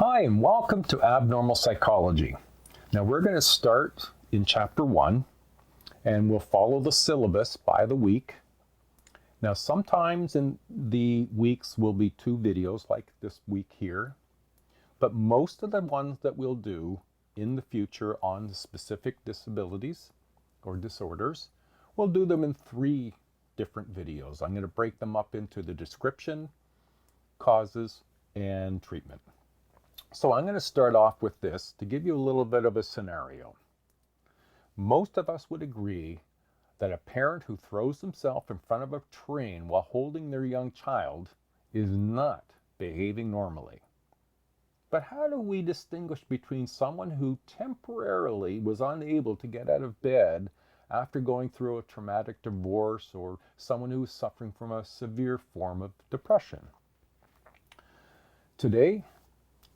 Hi, and welcome to Abnormal Psychology. Now we're going to start in Chapter 1, and we'll follow the syllabus by the week. Now sometimes in the weeks will be 2 videos like this week here, but most of the ones that we'll do in the future on the specific disabilities or disorders, we'll do them in 3 different videos. I'm going to break them up into the description, causes, and treatment. So I'm going to start off with this to give you a little bit of a scenario. Most of us would agree that a parent who throws himself in front of a train while holding their young child is not behaving normally. But how do we distinguish between someone who temporarily was unable to get out of bed after going through a traumatic divorce or someone who is suffering from a severe form of depression? Today,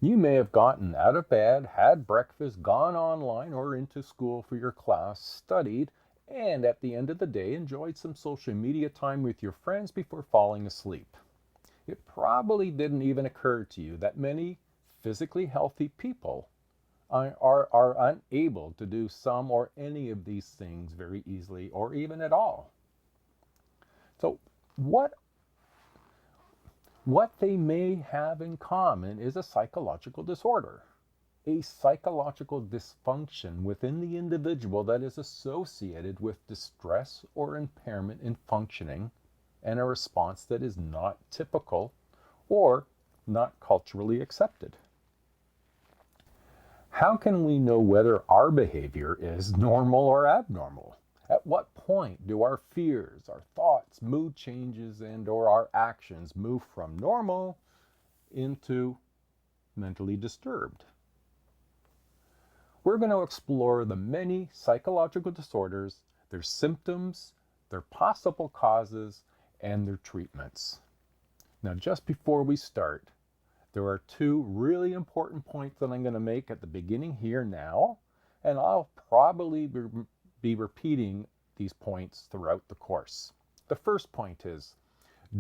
you may have gotten out of bed, had breakfast, gone online or into school for your class, studied, and at the end of the day enjoyed some social media time with your friends before falling asleep. It probably didn't even occur to you that many physically healthy people are unable to do some or any of these things very easily or even at all. So what they may have in common is a psychological disorder, a psychological dysfunction within the individual that is associated with distress or impairment in functioning and a response that is not typical or not culturally accepted. How can we know whether our behavior is normal or abnormal? At what point do our fears, our thoughts, mood changes, and/or our actions move from normal into mentally disturbed? We're going to explore the many psychological disorders, their symptoms, their possible causes, and their treatments. Now, just before we start, there are 2 really important points that I'm going to make at the beginning here now, and I'll probably be repeating these points throughout the course. The first point is,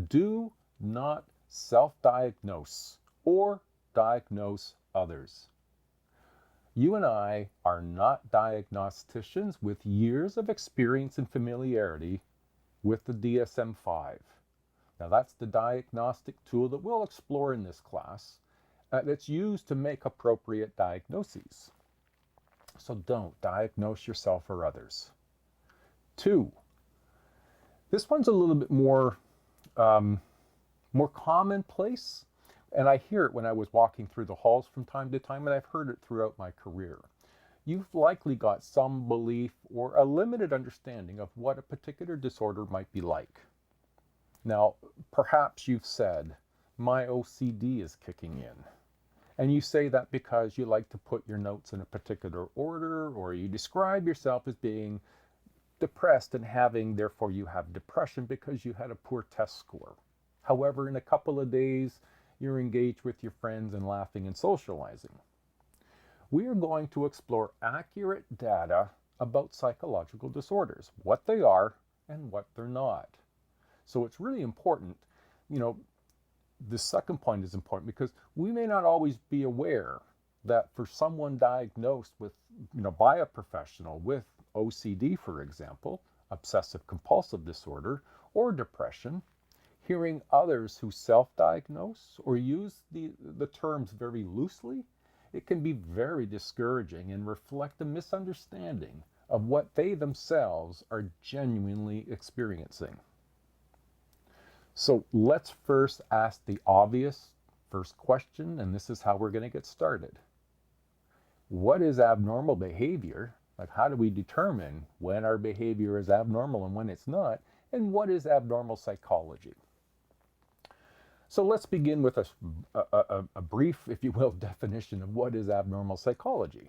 do not self-diagnose or diagnose others. You and I are not diagnosticians with years of experience and familiarity with the DSM-5. Now that's the diagnostic tool that we'll explore in this class that's used to make appropriate diagnoses. So don't diagnose yourself or others. 2, this one's a little bit more commonplace, and I hear it when I was walking through the halls from time to time, and I've heard it throughout my career. You've likely got some belief or a limited understanding of what a particular disorder might be like. Now, perhaps you've said, my OCD is kicking in. And you say that because you like to put your notes in a particular order, or you describe yourself as being depressed and therefore you have depression because you had a poor test score. However, in a couple of days, you're engaged with your friends and laughing and socializing. We are going to explore accurate data about psychological disorders, what they are and what they're not. So it's really important, the second point is important because we may not always be aware that for someone diagnosed with, by a professional with OCD, for example, obsessive compulsive disorder, or depression, hearing others who self-diagnose or use the terms very loosely, it can be very discouraging and reflect a misunderstanding of what they themselves are genuinely experiencing. So let's first ask the obvious first question, and this is how we're going to get started. What is abnormal behavior? Like, how do we determine when our behavior is abnormal and when it's not? And what is abnormal psychology? So let's begin with a brief, if you will, definition of what is abnormal psychology.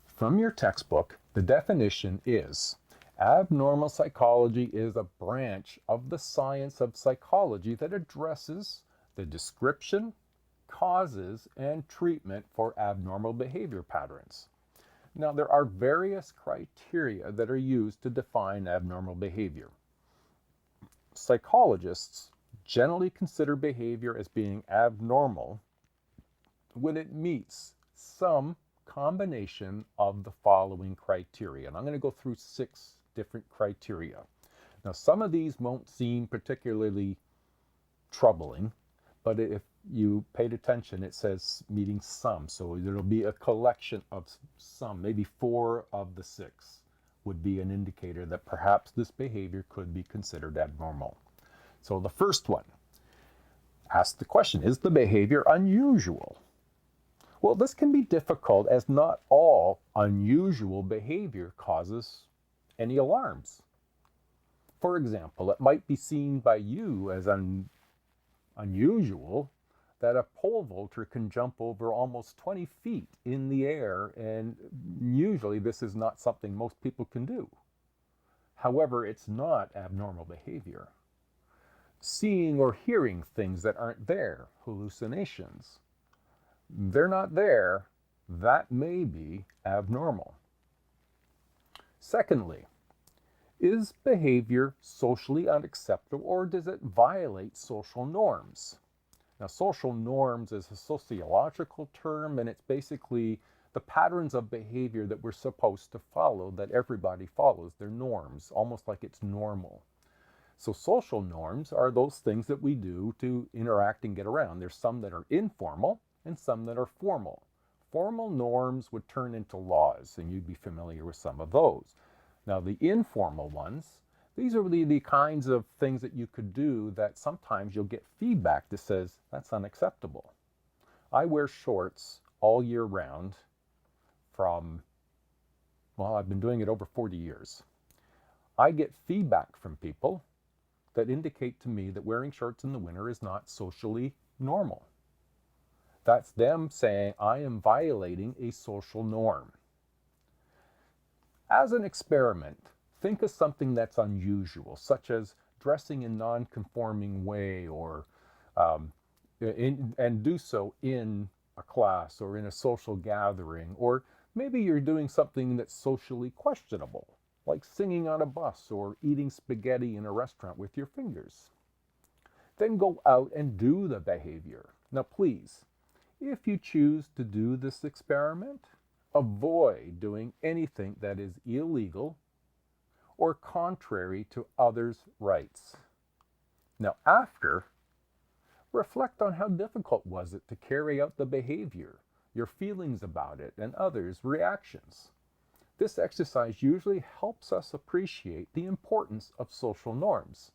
From your textbook, the definition is, abnormal psychology is a branch of the science of psychology that addresses the description, causes, and treatment for abnormal behavior patterns. Now, there are various criteria that are used to define abnormal behavior. Psychologists generally consider behavior as being abnormal when it meets some combination of the following criteria. And I'm going to go through 6 different criteria. Now, some of these won't seem particularly troubling, but if you paid attention, it says meeting some. So there'll be a collection of some, maybe 4 of the 6 would be an indicator that perhaps this behavior could be considered abnormal. So the first one, ask the question, is the behavior unusual? Well, this can be difficult as not all unusual behavior causes any alarms. For example, it might be seen by you as unusual that a pole vaulter can jump over almost 20 feet in the air, and usually this is not something most people can do. However, it's not abnormal behavior. Seeing or hearing things that aren't there, hallucinations, they're not there, that may be abnormal. Secondly, is behavior socially unacceptable, or does it violate social norms? Now, social norms is a sociological term, and it's basically the patterns of behavior that we're supposed to follow, that everybody follows. They're norms, almost like it's normal. So social norms are those things that we do to interact and get around. There's some that are informal and some that are formal. Formal norms would turn into laws, and you'd be familiar with some of those. Now, the informal ones, these are the kinds of things that you could do that sometimes you'll get feedback that says, that's unacceptable. I wear shorts all year round I've been doing it over 40 years. I get feedback from people that indicate to me that wearing shorts in the winter is not socially normal. That's them saying I am violating a social norm. As an experiment, think of something that's unusual, such as dressing in a non-conforming way, or and do so in a class or in a social gathering, or maybe you're doing something that's socially questionable, like singing on a bus or eating spaghetti in a restaurant with your fingers. Then go out and do the behavior. Now, please, if you choose to do this experiment, avoid doing anything that is illegal or contrary to others' rights. Now, after, reflect on how difficult was it to carry out the behavior, your feelings about it, and others' reactions. This exercise usually helps us appreciate the importance of social norms.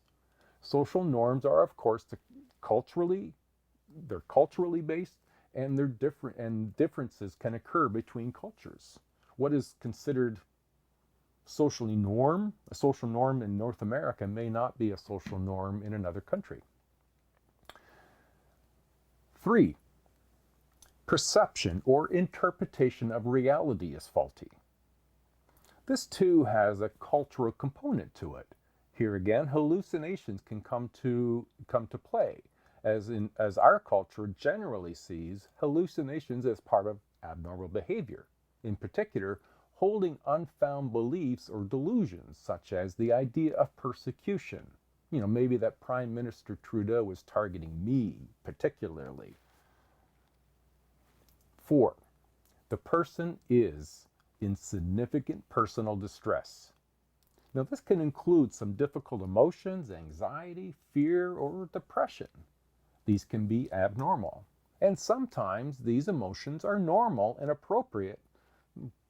Social norms are, of course, culturally based, and they're different, and differences can occur between cultures. What is considered a social norm in North America may not be a social norm in another country. 3, perception or interpretation of reality is faulty. This too has a cultural component to it. Here again, hallucinations can come to play, as our culture generally sees hallucinations as part of abnormal behavior. In particular, holding unfound beliefs or delusions, such as the idea of persecution. Maybe that Prime Minister Trudeau is targeting me particularly. 4, the person is in significant personal distress. Now, this can include some difficult emotions, anxiety, fear, or depression. These can be abnormal. And sometimes these emotions are normal and appropriate.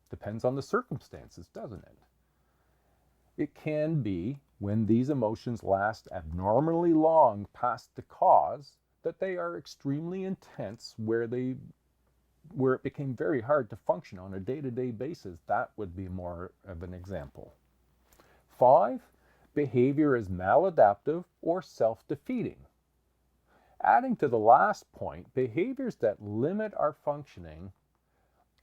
Depends on the circumstances, doesn't it? It can be when these emotions last abnormally long past the cause that they are extremely intense, where it became very hard to function on a day-to-day basis. That would be more of an example. 5, behavior is maladaptive or self-defeating. Adding to the last point, behaviors that limit our functioning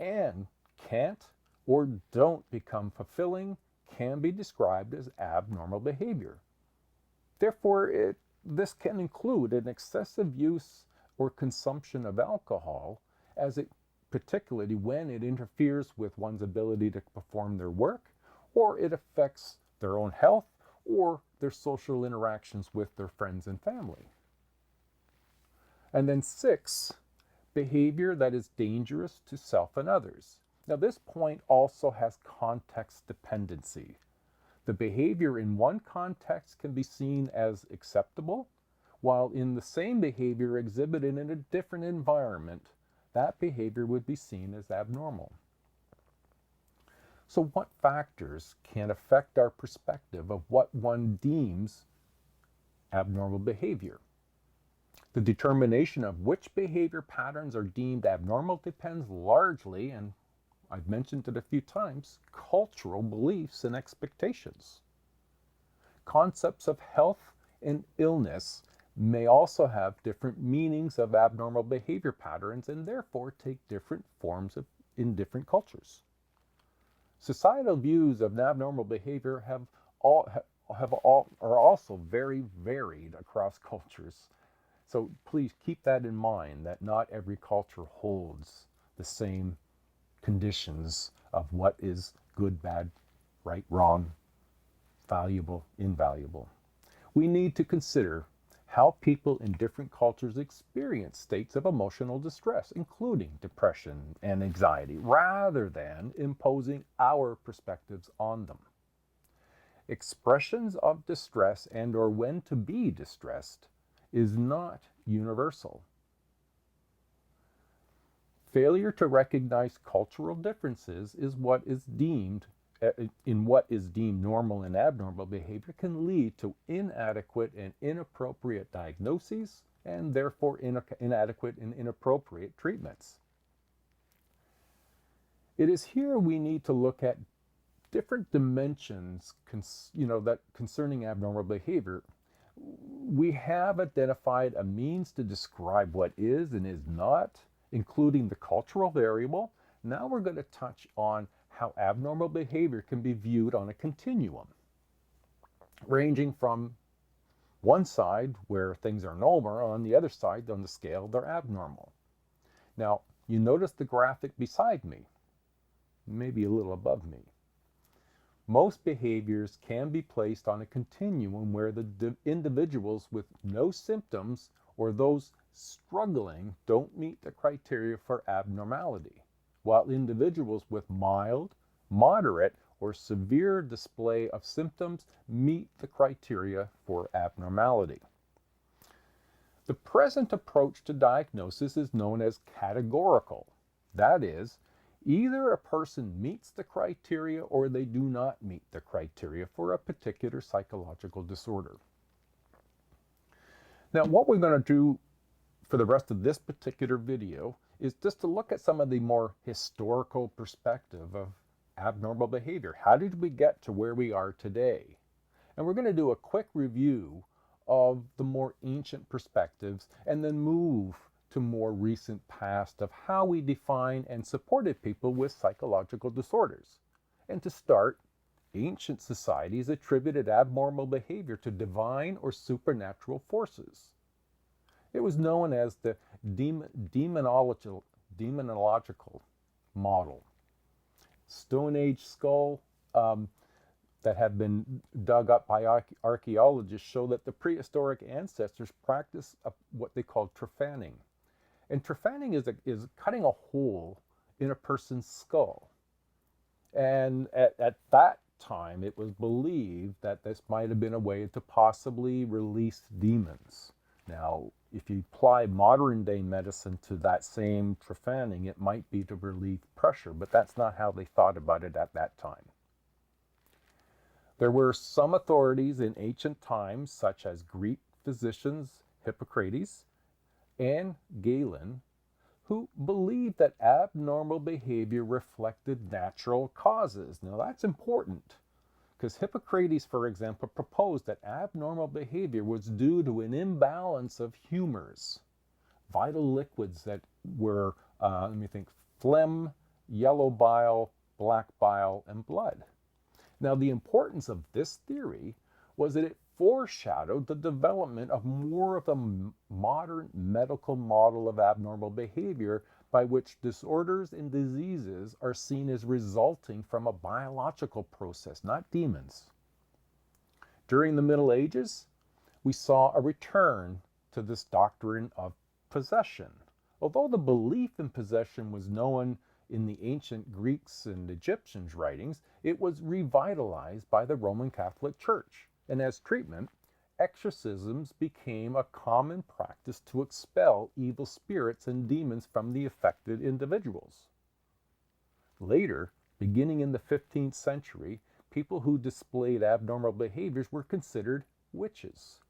and can't or don't become fulfilling can be described as abnormal behavior. Therefore, this can include an excessive use or consumption of alcohol, particularly when it interferes with one's ability to perform their work, or it affects their own health or their social interactions with their friends and family. And then 6, behavior that is dangerous to self and others. Now, this point also has context dependency. The behavior in one context can be seen as acceptable, while in the same behavior exhibited in a different environment, that behavior would be seen as abnormal. So what factors can affect our perspective of what one deems abnormal behavior? The determination of which behavior patterns are deemed abnormal depends largely, and I've mentioned it a few times, cultural beliefs and expectations. Concepts of health and illness may also have different meanings of abnormal behavior patterns and therefore take different forms in different cultures. Societal views of abnormal behavior are also very varied across cultures. So please keep that in mind, that not every culture holds the same conditions of what is good, bad, right, wrong, valuable, invaluable. We need to consider how people in different cultures experience states of emotional distress, including depression and anxiety, rather than imposing our perspectives on them. Expressions of distress and or when to be distressed is not universal. Failure to recognize cultural differences is what is deemed normal and abnormal behavior can lead to inadequate and inappropriate diagnoses and therefore inadequate and inappropriate treatments. It is here we need to look at different dimensions concerning abnormal behavior. We have identified a means to describe what is and is not, including the cultural variable. Now we're going to touch on how abnormal behavior can be viewed on a continuum, ranging from one side where things are normal, on the other side on the scale they're abnormal. Now, you notice the graphic beside me, maybe a little above me. Most behaviors can be placed on a continuum where the individuals with no symptoms or those struggling don't meet the criteria for abnormality, while individuals with mild, moderate, or severe display of symptoms meet the criteria for abnormality. The present approach to diagnosis is known as categorical. That is, either a person meets the criteria or they do not meet the criteria for a particular psychological disorder. Now, what we're going to do for the rest of this particular video is just to look at some of the more historical perspective of abnormal behavior. How did we get to where we are today? And we're going to do a quick review of the more ancient perspectives and then move to more recent past of how we define and supported people with psychological disorders. And to start, ancient societies attributed abnormal behavior to divine or supernatural forces. It was known as the demonological model. Stone Age skull that have been dug up by archaeologists show that the prehistoric ancestors practiced what they called trephaning. And trephaning is cutting a hole in a person's skull. And at that time, it was believed that this might have been a way to possibly release demons. Now, if you apply modern day medicine to that same trephaning, it might be to relieve pressure, but that's not how they thought about it at that time. There were some authorities in ancient times, such as Greek physicians Hippocrates and Galen, who believed that abnormal behavior reflected natural causes. Now that's important, because Hippocrates, for example, proposed that abnormal behavior was due to an imbalance of humors, vital liquids that were, phlegm, yellow bile, black bile, and blood. Now, the importance of this theory was that it foreshadowed the development of more of a modern medical model of abnormal behavior by which disorders and diseases are seen as resulting from a biological process, not demons. During the Middle Ages, we saw a return to this doctrine of possession. Although the belief in possession was known in the ancient Greeks and Egyptians' writings, it was revitalized by the Roman Catholic Church, and as treatment, exorcisms became a common practice to expel evil spirits and demons from the affected individuals. Later, beginning in the 15th century, people who displayed abnormal behaviors were considered witches.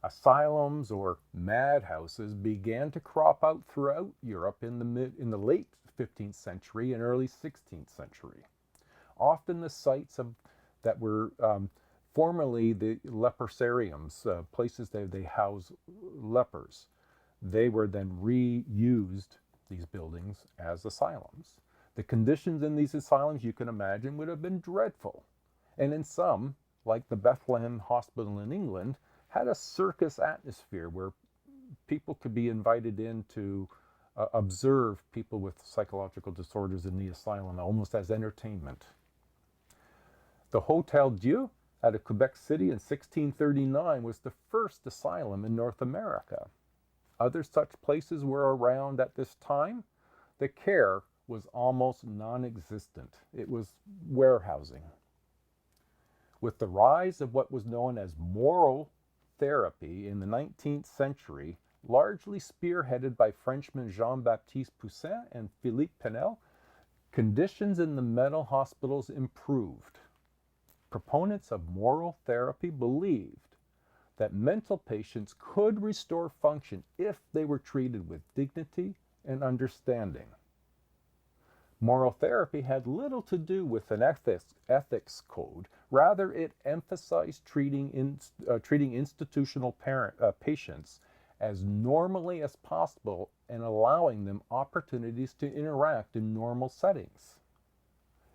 Asylums or madhouses began to crop out throughout Europe in the late 15th century and early 16th century. Often the sites that were formerly the leprosariums, places they house lepers, they were then reused, these buildings, as asylums. The conditions in these asylums, you can imagine, would have been dreadful. And in some, like the Bethlehem Hospital in England, had a circus atmosphere where people could be invited in to observe people with psychological disorders in the asylum, almost as entertainment. The Hotel Dieu out of Quebec City in 1639 was the first asylum in North America. Other such places were around at this time. The care was almost non-existent. It was warehousing. With the rise of what was known as moral therapy in the 19th century, largely spearheaded by Frenchmen Jean-Baptiste Poussin and Philippe Pinel, conditions in the mental hospitals improved. Proponents of moral therapy believed that mental patients could restore function if they were treated with dignity and understanding. Moral therapy had little to do with an ethics code. Rather, it emphasized treating institutional patients as normally as possible and allowing them opportunities to interact in normal settings.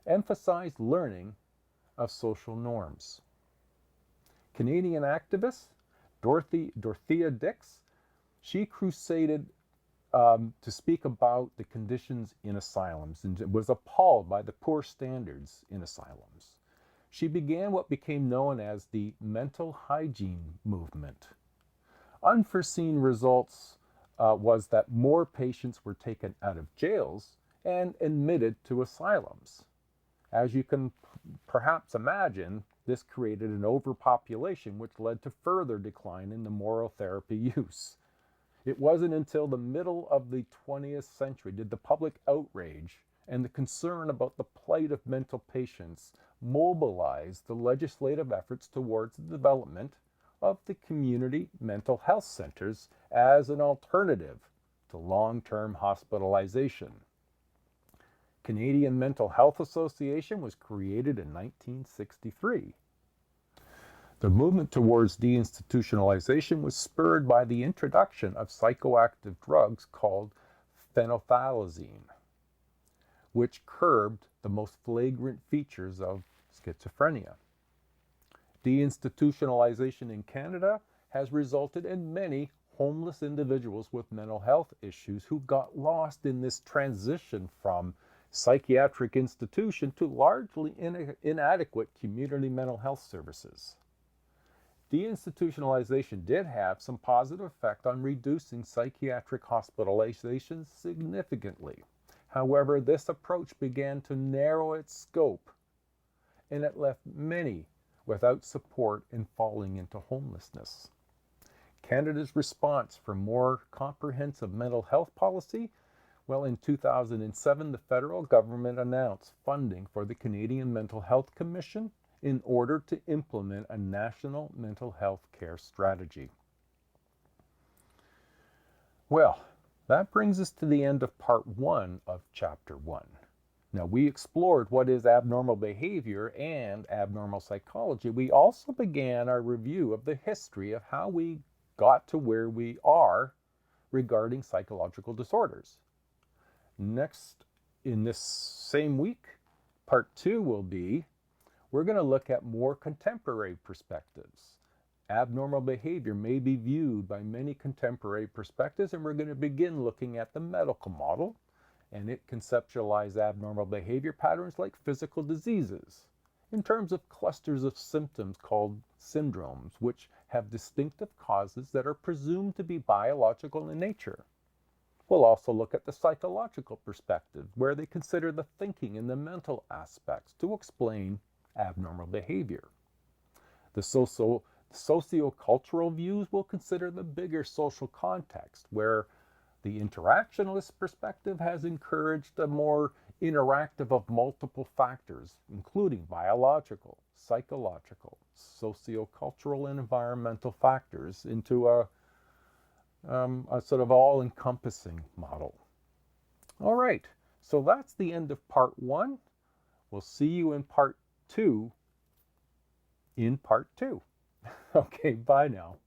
Emphasized learning of social norms. Canadian activist Dorothea Dix, she crusaded to speak about the conditions in asylums and was appalled by the poor standards in asylums. She began what became known as the mental hygiene movement. Unforeseen results was that more patients were taken out of jails and admitted to asylums. As you can perhaps imagine, this created an overpopulation which led to further decline in the moral therapy use. It wasn't until the middle of the 20th century did the public outrage and the concern about the plight of mental patients mobilize the legislative efforts towards the development of the community mental health centers as an alternative to long-term hospitalization. Canadian Mental Health Association was created in 1963. The movement towards deinstitutionalization was spurred by the introduction of psychoactive drugs called phenothalazine, which curbed the most flagrant features of schizophrenia. Deinstitutionalization in Canada has resulted in many homeless individuals with mental health issues who got lost in this transition from psychiatric institution to largely inadequate community mental health services. Deinstitutionalization did have some positive effect on reducing psychiatric hospitalizations significantly. However, this approach began to narrow its scope, and it left many without support and falling into homelessness. Canada's response for more comprehensive mental health policy, well, in 2007, the federal government announced funding for the Canadian Mental Health Commission in order to implement a national mental health care strategy. Well, that brings us to the end of part 1 of chapter 1. Now, we explored what is abnormal behavior and abnormal psychology. We also began our review of the history of how we got to where we are regarding psychological disorders. Next, in this same week, part 2 will be, we're going to look at more contemporary perspectives. Abnormal behavior may be viewed by many contemporary perspectives, and we're going to begin looking at the medical model, and it conceptualizes abnormal behavior patterns like physical diseases in terms of clusters of symptoms called syndromes, which have distinctive causes that are presumed to be biological in nature. We'll also look at the psychological perspective, where they consider the thinking and the mental aspects to explain abnormal behavior. The sociocultural views will consider the bigger social context, where the interactionalist perspective has encouraged a more interactive of multiple factors, including biological, psychological, sociocultural, and environmental factors into a sort of all-encompassing model. All right, so that's the end of part 1. We'll see you in part 2 in part 2. Okay, bye now.